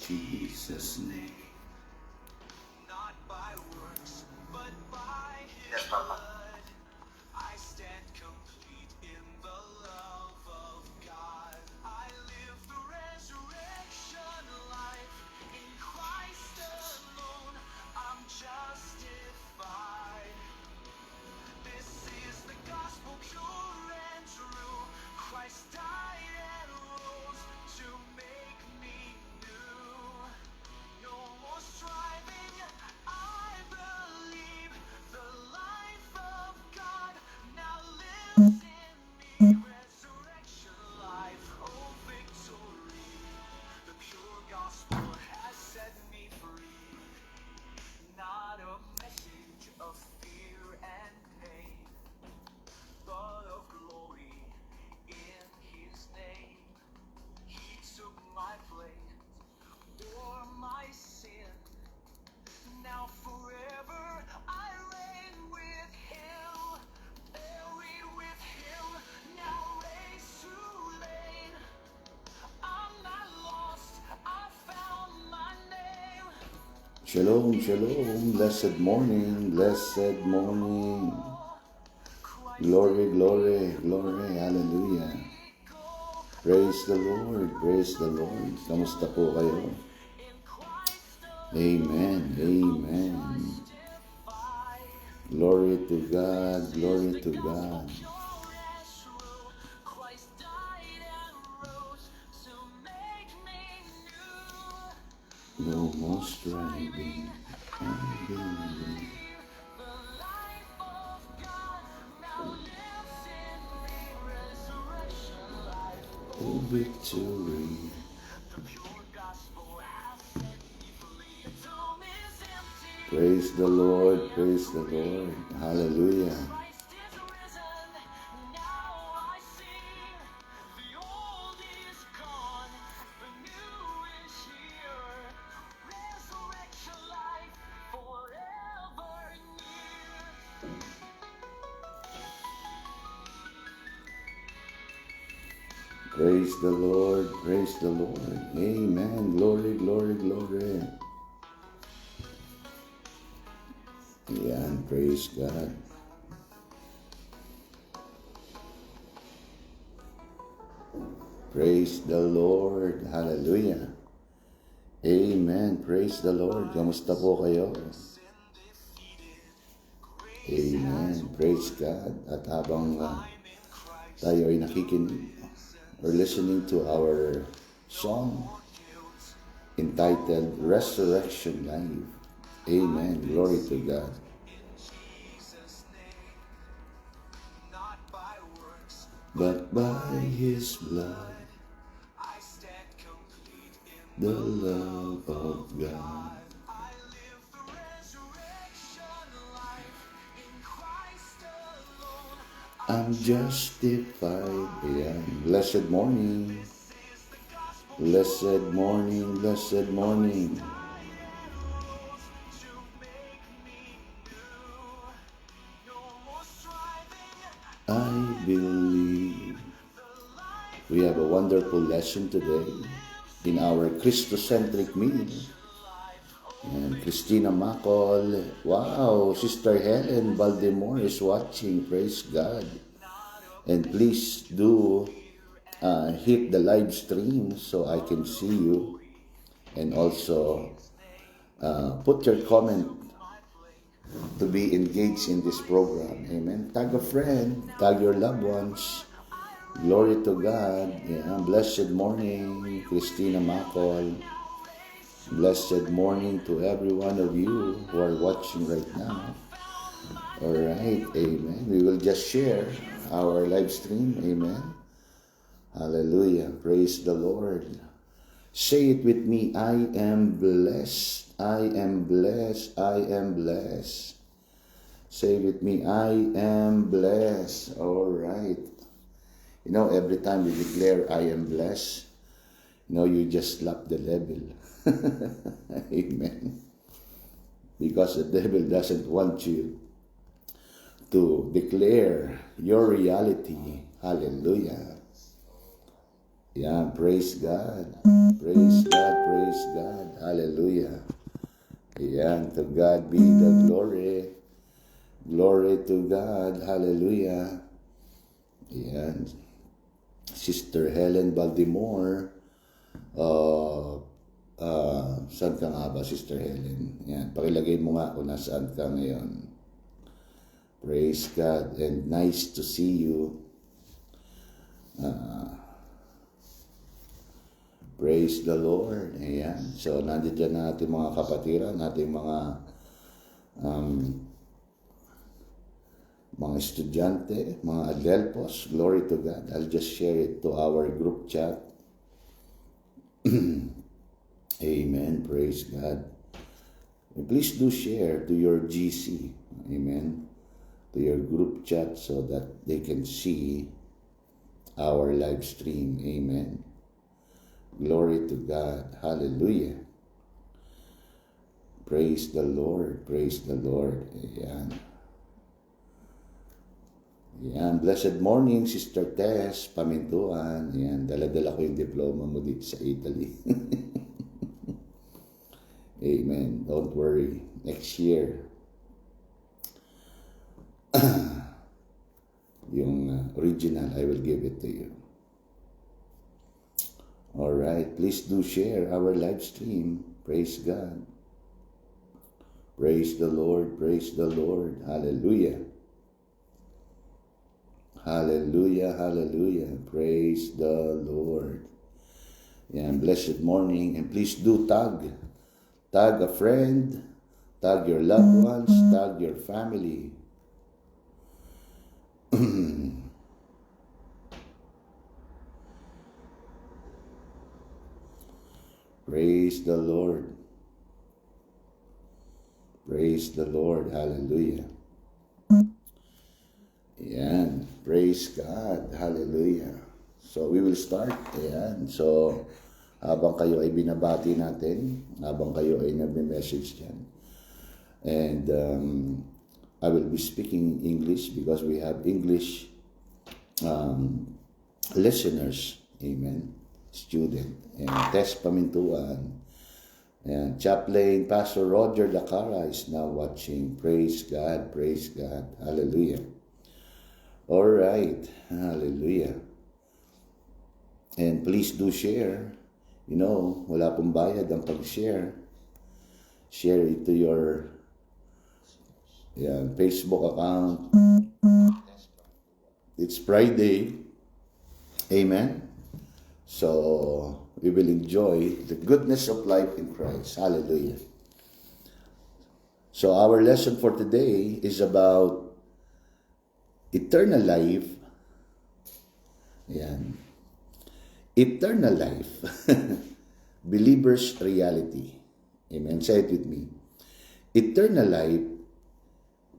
Jesus' name. Yes, Papa. Shalom, shalom, blessed morning, blessed morning. Glory, glory, glory, hallelujah. Praise the Lord, praise the Lord. Kamusta po kayo? Amen, amen. Glory to God, glory to God. No more striving, I believe. Oh, victory. Praise the Lord, praise the Lord. Hallelujah. Praise the Lord, praise the Lord. Amen. Glory, glory, glory. Yan, praise God. Praise the Lord. Hallelujah. Amen. Praise the Lord. Kamusta po kayo? Amen. Praise God. At habang tayo ay nakikinig or listening to our song entitled Resurrection Life. Amen. Glory to God. But by His blood, the love of God, I'm justified. Ayan. Blessed morning. Blessed morning, blessed morning. I believe. We have a wonderful lesson today in our Christocentric meal. And Christina Macol, wow, Sister Helen Baltimore is watching, praise God. And please do hit the live stream so I can see you. And also put your comment to be engaged in this program. Amen. Tag a friend, tag your loved ones. Glory to God. Yeah. Blessed morning, Christina Macol. Blessed morning to every one of you who are watching right now. All right, amen. We will just share our live stream. Amen. Hallelujah. Praise the Lord. Say it with me. I am blessed. I am blessed. I am blessed. Say it with me. I am blessed. All right. You know, every time we declare I am blessed, you just slap the devil. Amen. Because the devil doesn't want you to declare your reality. Hallelujah. Yan, praise God. Praise God, praise God. Hallelujah. Yan, to God be the glory. Glory to God. Hallelujah. Yan. Sister Helen Baltimore. Saan ka nga ba, Sister Helen? Yan, pakilagay mo nga kung nasaan ka ngayon. Praise God and nice to see you. Praise the Lord. Ayan. So, nandiyan na ating mga kapatiran, ating mga estudyante, mga adelpos. Glory to God. I'll just share it to our group chat. Amen. Praise God. And please do share to your GC. Amen. To your group chat so that they can see our live stream. Amen. Glory to God. Hallelujah. Praise the Lord. Praise the Lord. Ayan. Ayan. Blessed morning, Sister Tess, Pamintuan. Ayan. Dala-dala ko yung diploma mo dito sa Italy. Amen. Don't worry. Next year, yung original, I will give it to you. All right, please do share our live stream. Praise God. Praise the Lord. Praise the Lord. Hallelujah. Hallelujah. Hallelujah. Praise the Lord. Yeah, blessed morning. And please do tag. Tag a friend. Tag your loved ones. Tag your family. Praise the Lord. Praise the Lord. Hallelujah. Ayan. Praise God. Hallelujah. So, we will start. Ayan. So, habang kayo ay binabati natin, habang kayo ay nagme-message dyan. And I will be speaking English because we have English listeners. Amen. Student. And Tess Pamintuan. And Chaplain Pastor Roger Dacara is now watching. Praise God. Praise God. Hallelujah. All right. Hallelujah. And please do share. You know, wala pong bayad ang pag-share. Share it to your Facebook account. It's Friday. Amen. So, we will enjoy the goodness of life in Christ. Hallelujah. So, our lesson for today is about eternal life. Ayan. Eternal life. Believer's reality. Amen. Say it with me. Eternal life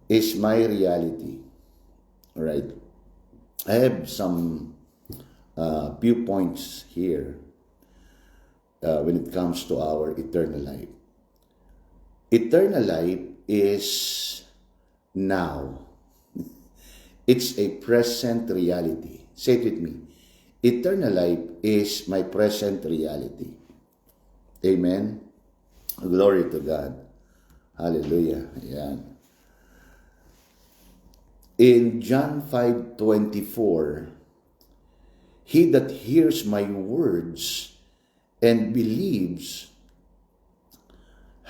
is my reality. All right. I have some few points here when it comes to our eternal life. Eternal life is now. It's a present reality. Say it with me. Eternal life is my present reality. Amen. Glory to God. Hallelujah. Ayan. In John 5:24, he that hears my words and believes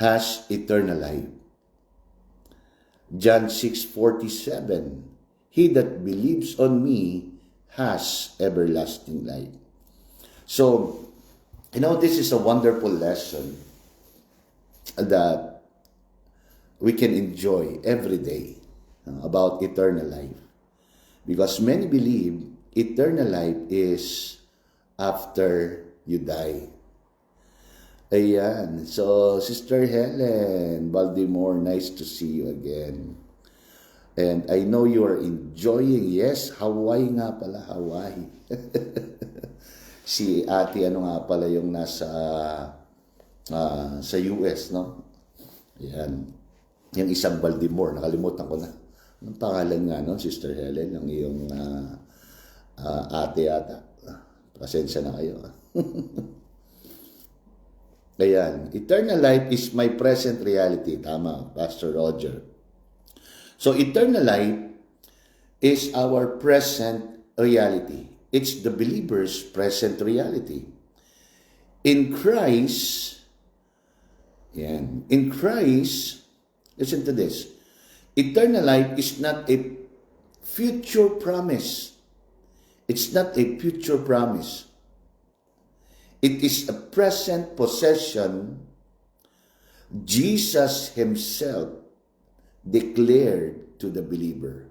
has eternal life. John 6:47, he that believes on me has everlasting life. So, you know, this is a wonderful lesson that we can enjoy every day about eternal life. Because many believe eternal life is after you die. Ayan. So, Sister Helen Baltimore, nice to see you again. And I know you are enjoying. Yes, Hawaii nga pala, Hawaii. Si ate, ano nga pala yung nasa sa US, no? Ayan. Yung isang Baltimore, nakalimutan ko na. Anong pangalan nga, no, Sister Helen, ng iyong ate yata. Pasensya na kayo. Ayan. Eternal life is my present reality. Tama, Pastor Roger. So, eternal life is our present reality. It's the believer's present reality. In Christ, in Christ, listen to this. Eternal life is not a future promise. It's not a future promise. It is a present possession Jesus Himself declared to the believer.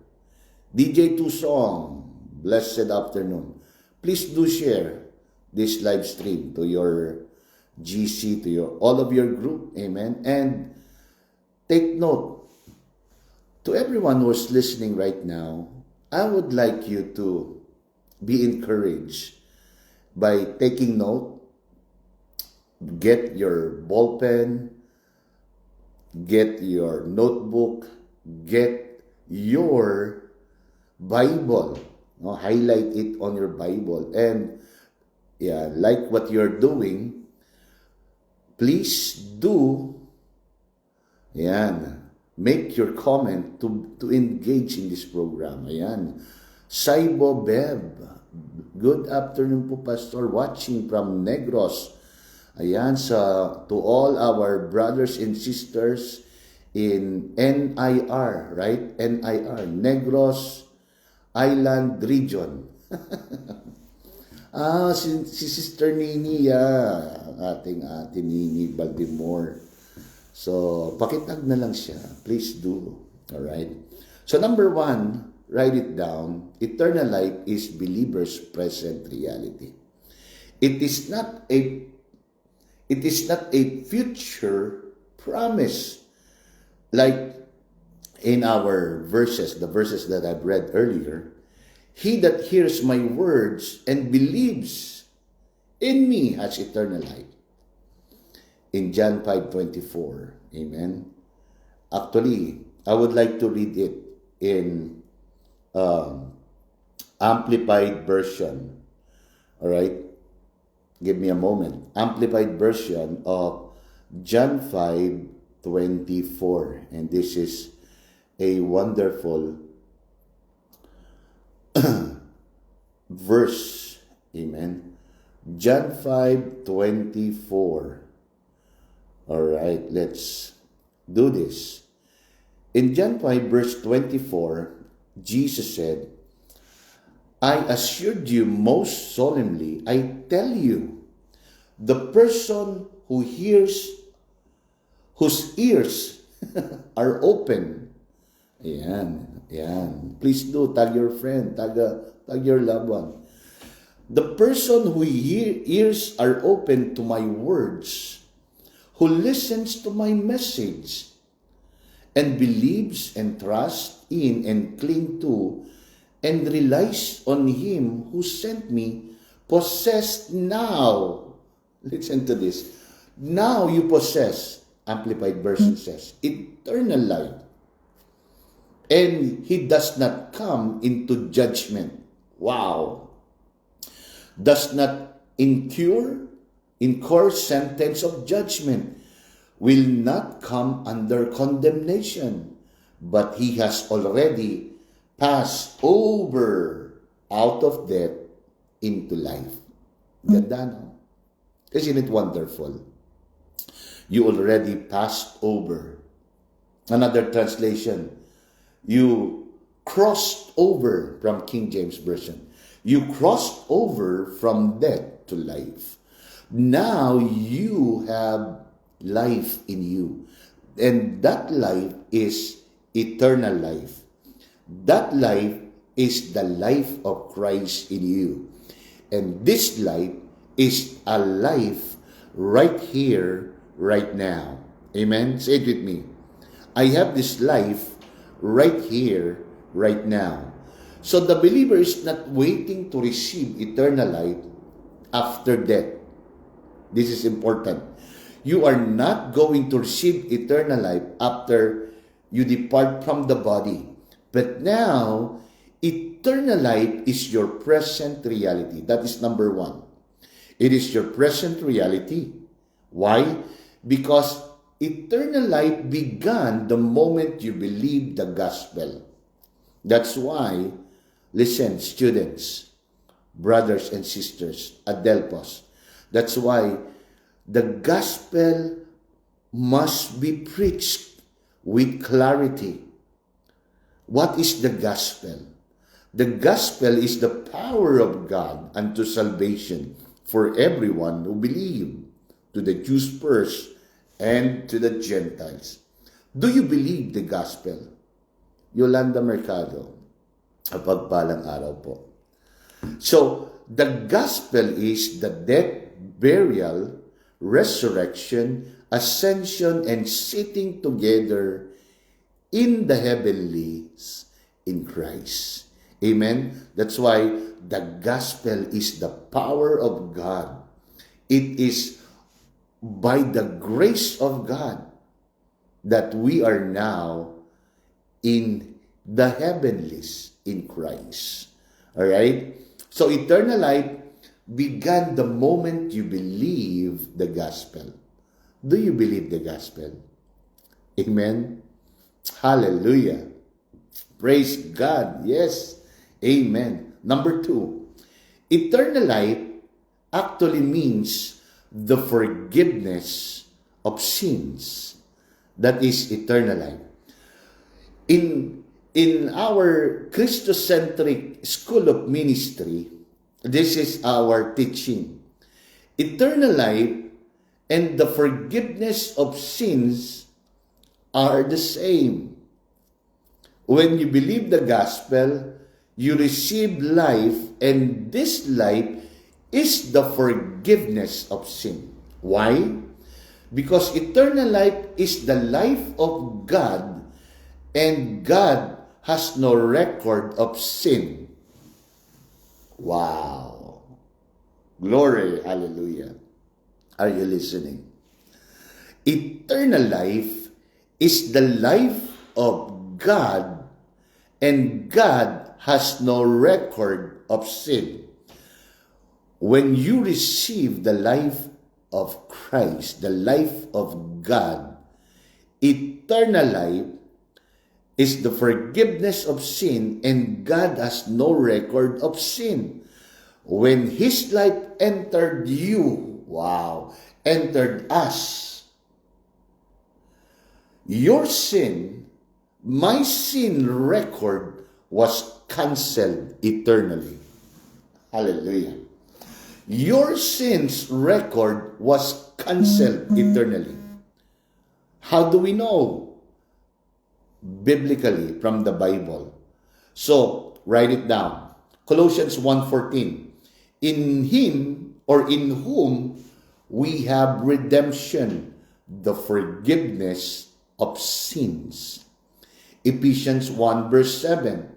DJ Tusong, blessed afternoon. Please do share this live stream to your GC, to your all of your group. Amen. And take note, to everyone who is listening right now, I would like you to be encouraged by taking note. Get your ball pen, get your notebook, get your Bible. No, highlight it on your Bible. And like what you're doing, please do make your comment to engage in this program. Saibo Beb, good afternoon po, Pastor, watching from Negros. To all our brothers and sisters in NIR, right? NIR, Negros Island Region. Si Sister Nini, ating Nini Baltimore. So, pakitag na lang siya. Please do. Alright? So, number 1, write it down. Eternal life is believer's present reality. It is not a future promise like in our verses, the verses that I've read earlier. He that hears my words and believes in me has eternal life. In John 5:24. Amen. Actually, I would like to read it in Amplified Version. All right? Give me a moment. Amplified Version of John 5:24. And this is a wonderful verse. Amen. John 5:24. All right, let's do this. In John 5 verse 24, Jesus said, I assured you most solemnly, I tell you, the person who hears, whose ears are open. Please do, tag your friend, tag your loved one. The person whose ears are open to my words, who listens to my message, and believes and trusts in and cling to and relies on Him who sent me, possess now. Listen to this. Now you possess, Amplified Version says, eternal life. And He does not come into judgment. Wow. Does not incur sentence of judgment, will not come under condemnation, but He has already passed over out of death into life. Ganda, no? Isn't it wonderful? You already passed over. Another translation, you crossed over from King James Version. You crossed over from death to life. Now you have life in you. And that life is eternal life. That life is the life of Christ in you. And this life is a life right here, right now. Amen? Say it with me. I have this life right here, right now. So the believer is not waiting to receive eternal life after death. This is important. You are not going to receive eternal life after you depart from the body. But now, eternal eternal life is your present reality. That is number one. It is your present reality. Why? Because eternal life began the moment you believe the gospel. That's why, listen, students, brothers and sisters at Delpos, that's why the gospel must be preached with clarity. What is the gospel? The gospel is the power of God unto salvation for everyone who believe, to the Jews first and to the Gentiles. Do you believe the gospel? Yolanda Mercado, pagpalang araw po. So, the gospel is the death, burial, resurrection, ascension, and sitting together in the heavenlies in Christ. Amen? That's why the gospel is the power of God. It is by the grace of God that we are now in the heavenlies in Christ. All right? So eternal life began the moment you believe the gospel. Do you believe the gospel? Amen? Hallelujah. Praise God. Yes. Amen. Number 2, eternal life actually means the forgiveness of sins. That is eternal life. In our Christocentric School of Ministry, this is our teaching. Eternal life and the forgiveness of sins are the same. When you believe the gospel, you receive life, and this life is the forgiveness of sin. Why? Because eternal life is the life of God, and God has no record of sin. Wow. Glory, hallelujah. Are you listening? Eternal life is the life of God, and God has no record of sin. When you receive the life of Christ, the life of God, eternal life is the forgiveness of sin, and God has no record of sin. When His life entered you, entered us, your sin, my sin record was canceled eternally. Hallelujah. Your sins record was canceled eternally. How do we know? Biblically, from the Bible. So, write it down. Colossians 1:14. In Him, or in whom, we have redemption, the forgiveness of sins. Ephesians 1 verse 7.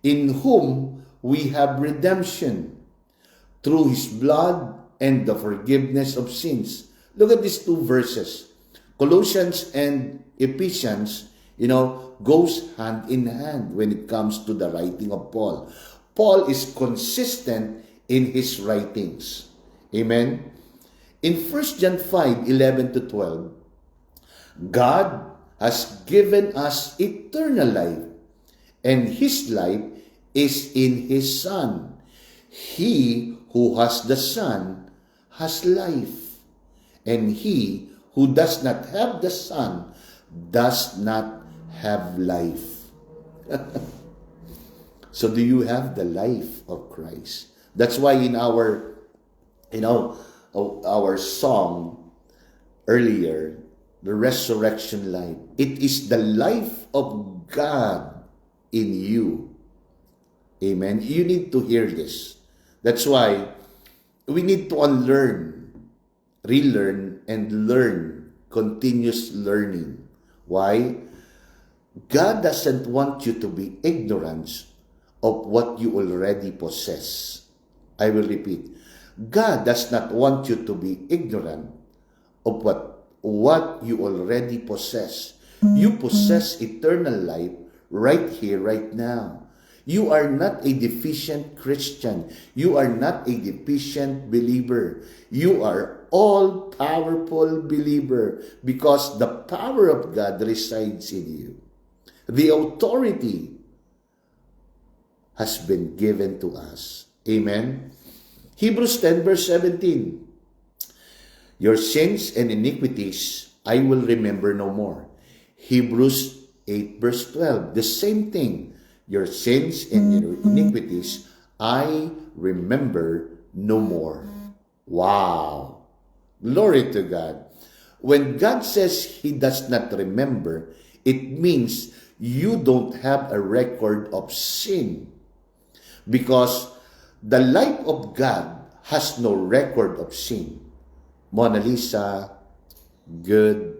In whom we have redemption through His blood and the forgiveness of sins. Look at these two verses. Colossians and Ephesians, goes hand in hand when it comes to the writing of Paul. Paul is consistent in his writings. Amen? In 1 John 5:11-12, God has given us eternal life, and His life is in His Son. He who has the Son has life, and he who does not have the Son does not have life. So do you have the life of Christ? That's why in our song earlier, the resurrection life, it is the life of God in you. Amen. You need to hear this. That's why we need to unlearn, relearn, and learn. Continuous learning. Why? God doesn't want you to be ignorant of what you already possess. I will repeat. God does not want you to be ignorant of what you already possess. You possess eternal life right here, right now. You are not a deficient Christian. You are not a deficient believer. You are all-powerful believer because the power of God resides in you. The authority has been given to us. Amen? Hebrews 10 verse 17. Your sins and iniquities I will remember no more. Hebrews 8 verse 12. The same thing. Your sins and your iniquities I remember no more. Wow. Glory to God. When God says He does not remember, it means you don't have a record of sin. Because the life of God has no record of sin. Mona Lisa, good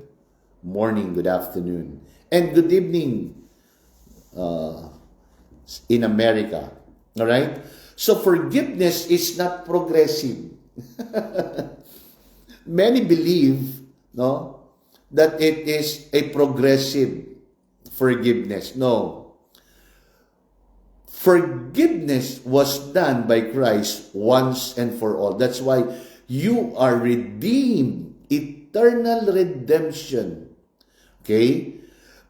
morning, good afternoon, and good evening in America. All right? So forgiveness is not progressive. Many believe, no, that it is a progressive forgiveness. No. Forgiveness was done by Christ once and for all. That's why you are redeemed. Eternal redemption. Okay?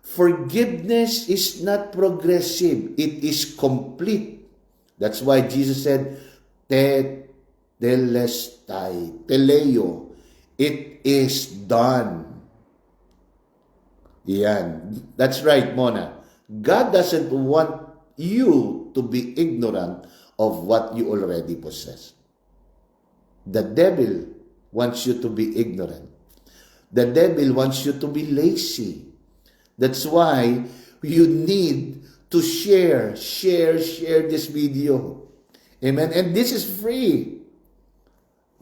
Forgiveness is not progressive. It is complete. That's why Jesus said, Tetelestai, teleo. It is done. Yan. That's right, Mona. God doesn't want you to be ignorant of what you already possess. The devil wants you to be ignorant. The devil wants you to be lazy. That's why you need to share this video. Amen. And this is free.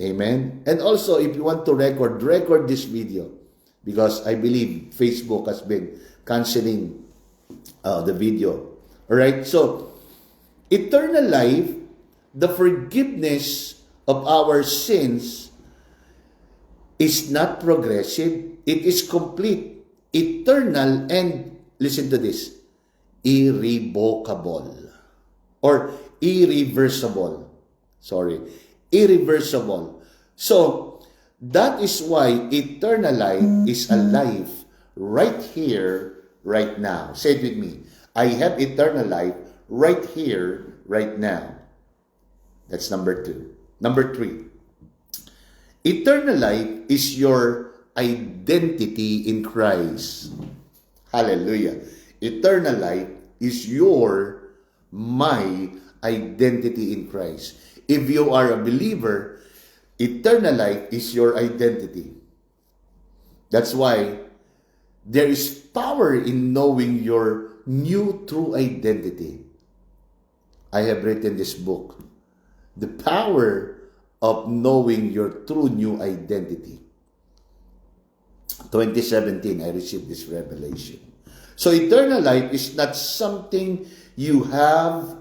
Amen. And also, if you want to record this video. Because I believe Facebook has been canceling the video. Alright? So, eternal life, the forgiveness of our sins is not progressive. It is complete. Eternal and, listen to this, irrevocable or irreversible. Irreversible. So, that is why eternal life is a life right here, right now. Say it with me. I have eternal life right here, right now. That's number 2. Number 3. Eternal life is your identity in Christ. Hallelujah. Eternal life is my identity in Christ. If you are a believer, eternal life is your identity. That's why there is power in knowing your new true identity. I have written this book, The Power of Knowing Your True New Identity. 2017, I received this revelation. So eternal life is not something you have.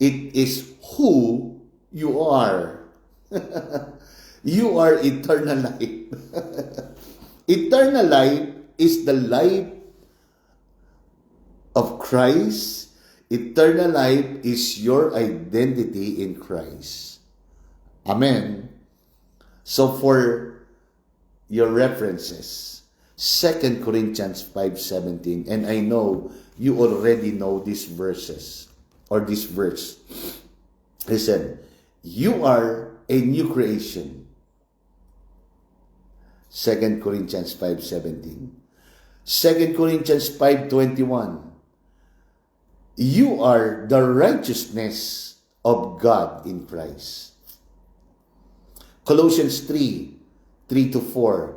It is who you are. You are eternal life. Eternal life is the life of Christ. Eternal life is your identity in Christ. Amen. So for your references, 2 Corinthians 5:17, and I know you already know these verses or this verse. Listen, you are a new creation. 2 Corinthians 5:17. 2 Corinthians 5:21. You are the righteousness of God in Christ. Colossians 3:3-4.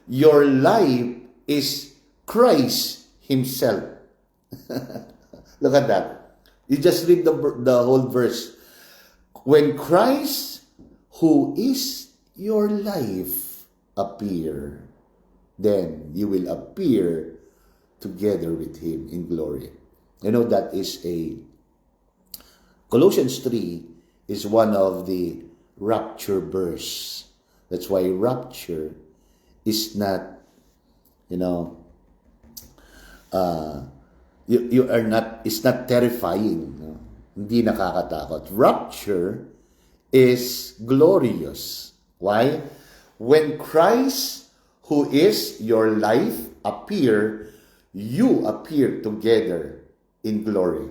Your life is Christ Himself. Look at that. You just read the whole verse. When Christ, who is your life, appear, then you will appear together with Him in glory. You know, that is Colossians 3 is one of the rapture verse. That's why rapture is not, You are not, it's not terrifying. No? Hindi nakakatakot. Rapture is glorious. Why? When Christ, who is your life, appear, you appear together in glory.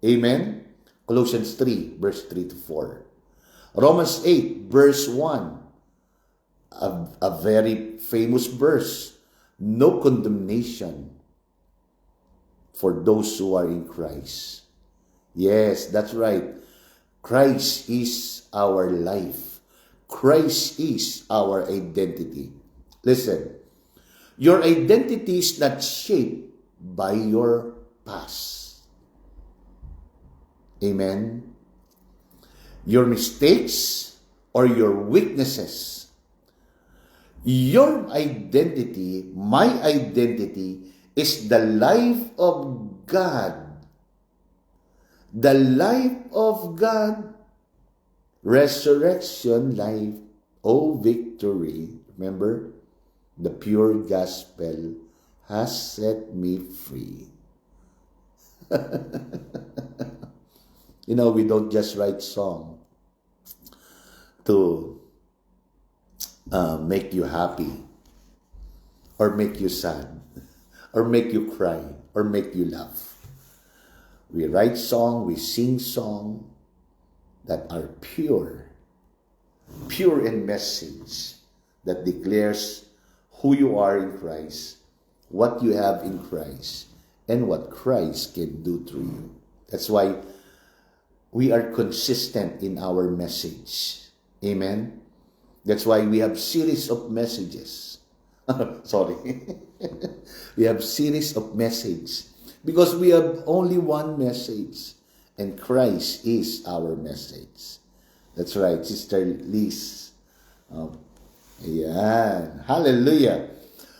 Amen? Colossians 3, verse 3 to 4. Romans 8, verse 1. A very famous verse. No condemnation for those who are in Christ. Yes, that's right. Christ is our life. Christ is our identity. Listen, your identity is not shaped by your past. Amen? Your mistakes or your weaknesses. Your identity, my identity, is the life of God. The life of God. Resurrection life. Oh, victory. Remember, the pure gospel has set me free. You know, we don't just write song to make you happy or make you sad or make you cry or make you laugh. We write song, we sing song that are pure in message that declares who you are in Christ, what you have in Christ, and what Christ can do through you. That's why we are consistent in our message. Amen? That's why we have series of messages. Sorry. We have series of messages because we have only one message and Christ is our message. That's right, Sister Liz. Ayan. Hallelujah.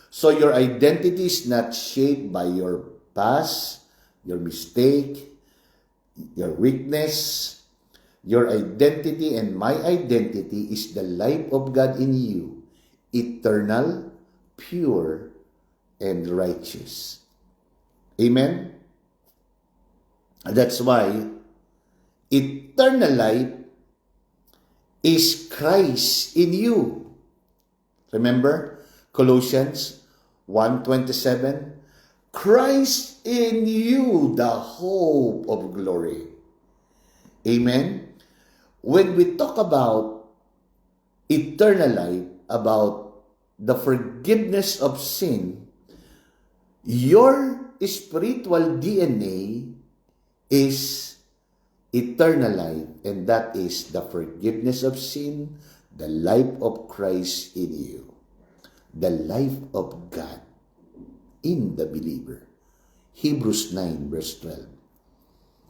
So your identity is not shaped by your past, your mistake, your weakness. Your identity and my identity is the life of God in you, eternal, pure, and righteous. Amen? That's why eternal life is Christ in you. Remember Colossians 1:27? Christ in you, the hope of glory. Amen? When we talk about eternal life, about the forgiveness of sin, your spiritual DNA is eternal life, and that is the forgiveness of sin, the life of Christ in you, the life of God in the believer. Hebrews 9 verse 12,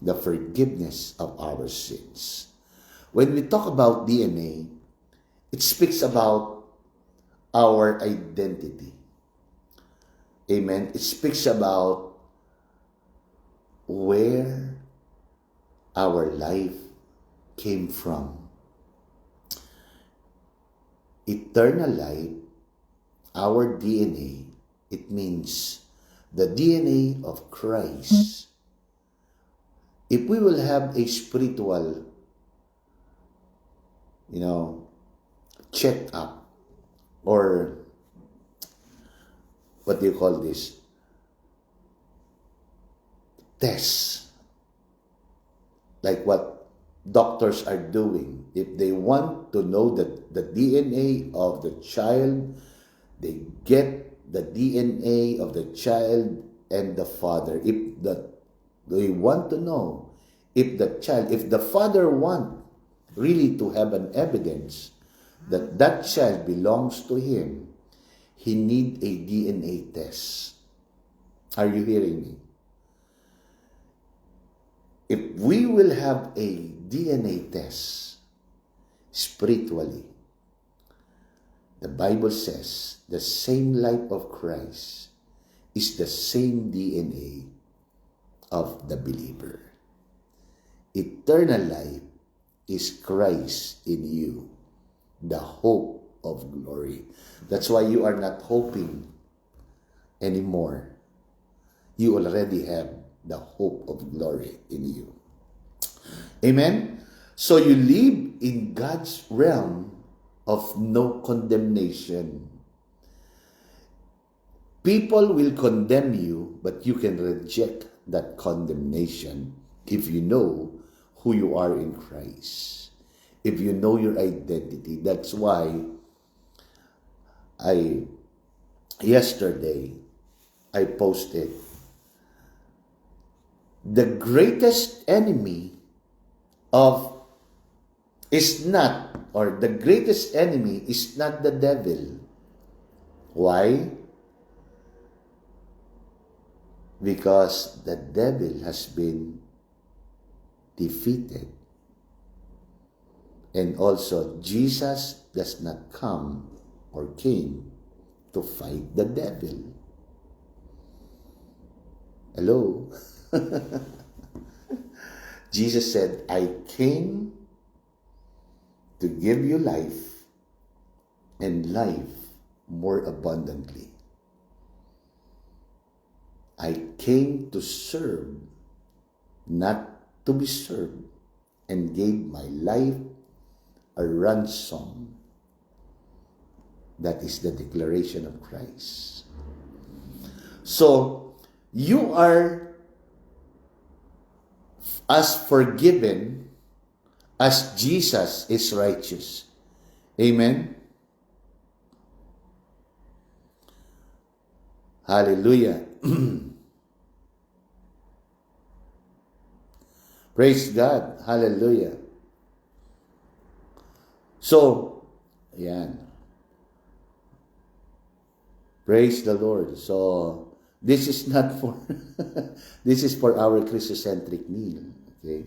the forgiveness of our sins. When we talk about DNA, it speaks about our identity. Amen. It speaks about where our life came from. Eternal life, our DNA, it means the DNA of Christ. If we will have a spiritual, check up, or what do you call this? Test. Like what doctors are doing. If they want to know the DNA of the child, they get the DNA of the child and the father. They want to know if the father want really to have an evidence that that child belongs to him, he need a DNA test. Are you hearing me? If we will have a DNA test spiritually, the Bible says the same life of Christ is the same DNA of the believer. Eternal life is Christ in you, the hope of glory. That's why you are not hoping anymore. You already have the hope of glory in you. Amen? So you live in God's realm of no condemnation. People will condemn you, but you can reject that condemnation if you know who you are in Christ. If you know your identity. That's why yesterday I posted, the greatest enemy is not the devil. Why? Because the devil has been defeated. And also, Jesus does not come or came to fight the devil. Hello? Jesus said, I came to give you life and life more abundantly. I came to serve, not to be served, and gave my life a ransom. That is the declaration of Christ. So, you are as forgiven as Jesus is righteous. Amen? Hallelujah. Praise God. Hallelujah. So, ayan. Praise the Lord. So, this is not for, this is for our Christocentric meal. Okay?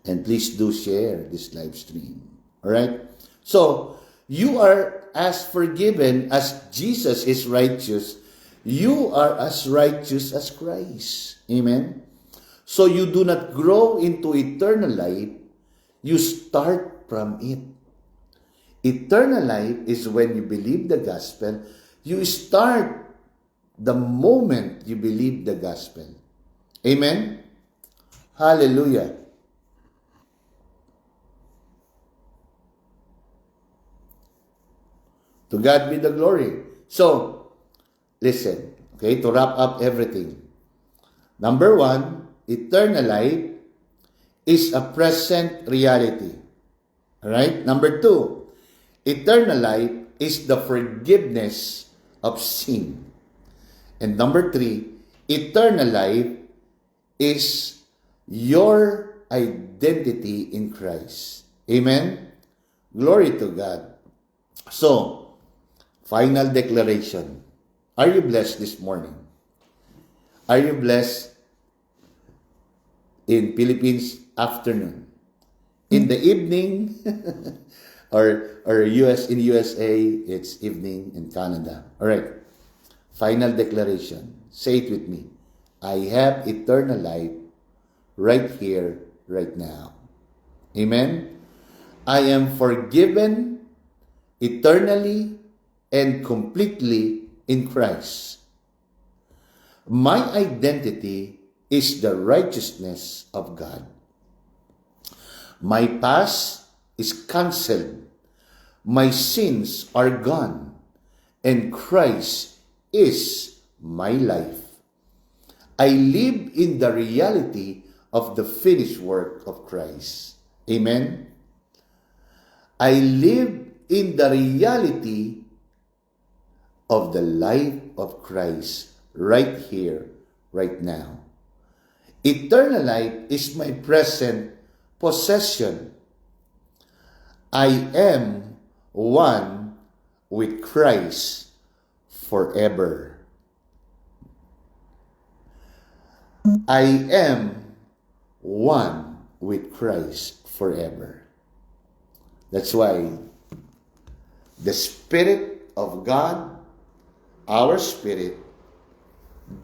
And please do share this live stream. Alright? So, you are as forgiven as Jesus is righteous. You are as righteous as Christ. Amen? So, you do not grow into eternal life. You start from it. Eternal life is when you believe the gospel. You start the moment you believe the gospel. Amen? Hallelujah. To God be the glory. So, listen, okay, to wrap up everything. Number one, eternal life is a present reality. Alright? Number two, eternal life is the forgiveness of sin. And number three, eternal life is your identity in Christ. Amen? Glory to God. So, final declaration. Are you blessed this morning? Are you blessed in Philippines afternoon? In the evening, or in USA, it's evening in Canada. All right. Final declaration. Say it with me. I have eternal life right here, right now. Amen? I am forgiven eternally and completely in Christ. My identity is the righteousness of God. My past is canceled. My sins are gone. And Christ is my life. I live in the reality of the finished work of Christ. Amen? I live in the reality of the life of Christ right here, right now. Eternal life is my present possession. I am one with Christ forever. I am one with Christ forever. That's why the Spirit of God, our spirit,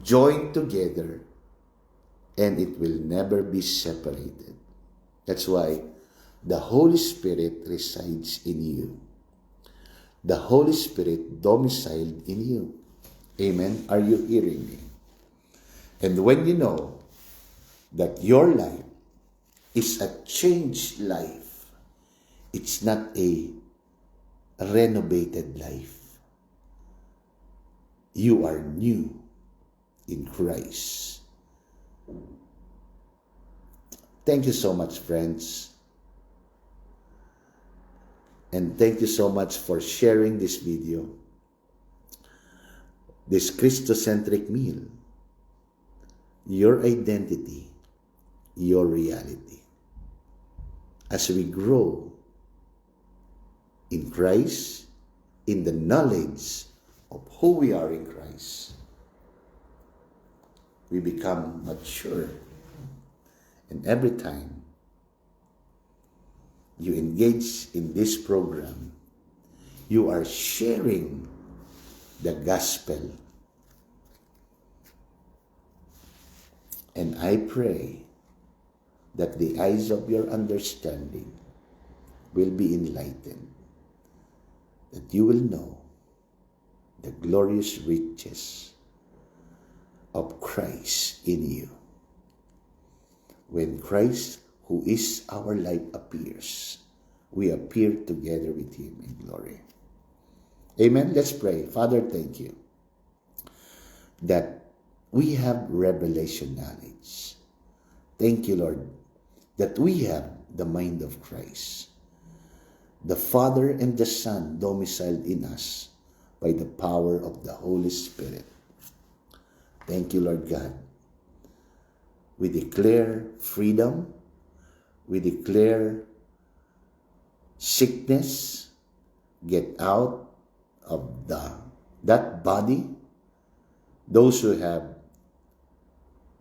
joined together, and it will never be separated. That's why the Holy Spirit resides in you. The Holy Spirit domiciled in you. Amen? Are you hearing me? And when you know that your life is a changed life, it's not a renovated life. You are new in Christ. Thank you so much, friends. And thank you so much for sharing this video, this Christocentric meal, your identity, your reality. As we grow in Christ, in the knowledge of who we are in Christ, we become mature. And every time you engage in this program, you are sharing the gospel. And I pray that the eyes of your understanding will be enlightened, that you will know the glorious riches of Christ in you. When Christ, who is our life, appears, we appear together with him in glory. Amen. Let's pray. Father, thank you that we have revelation knowledge. Thank you, Lord, that we have the mind of Christ, the Father and the Son domiciled in us by the power of the Holy Spirit. Thank you, Lord God. We declare freedom. We declare sickness, get out of that body. Those who have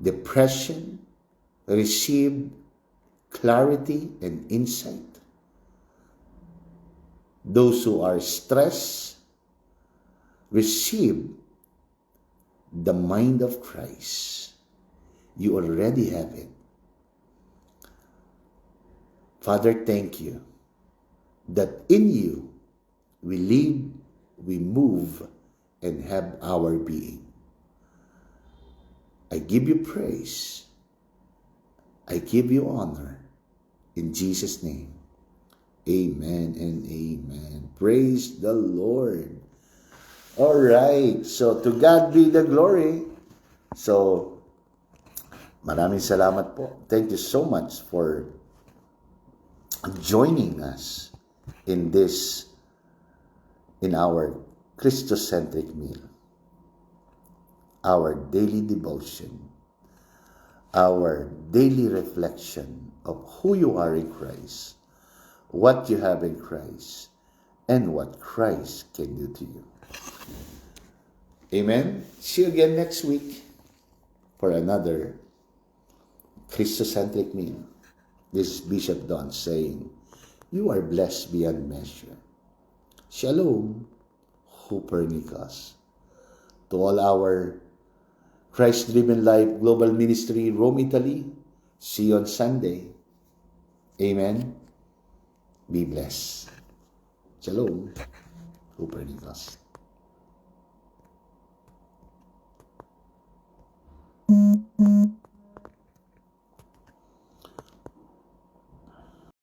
depression, receive clarity and insight. Those who are stressed, receive the mind of Christ. You already have it. Father, thank you that in you we live, we move, and have our being. I give you praise. I give you honor. In Jesus' name, amen and amen. Praise the Lord. All right. So, to God be the glory. So, maraming salamat po. Thank you so much for joining us in our Christocentric meal, our daily devotion, our daily reflection of who you are in Christ, what you have in Christ, and what Christ can do to you. Amen. See you again next week for another Christocentric meal. This is Bishop Don saying, you are blessed beyond measure. Shalom, Hupernicus. To all our Christ-driven life global ministry, Rome, Italy, see you on Sunday. Amen. Be blessed. Shalom, Hupernicus.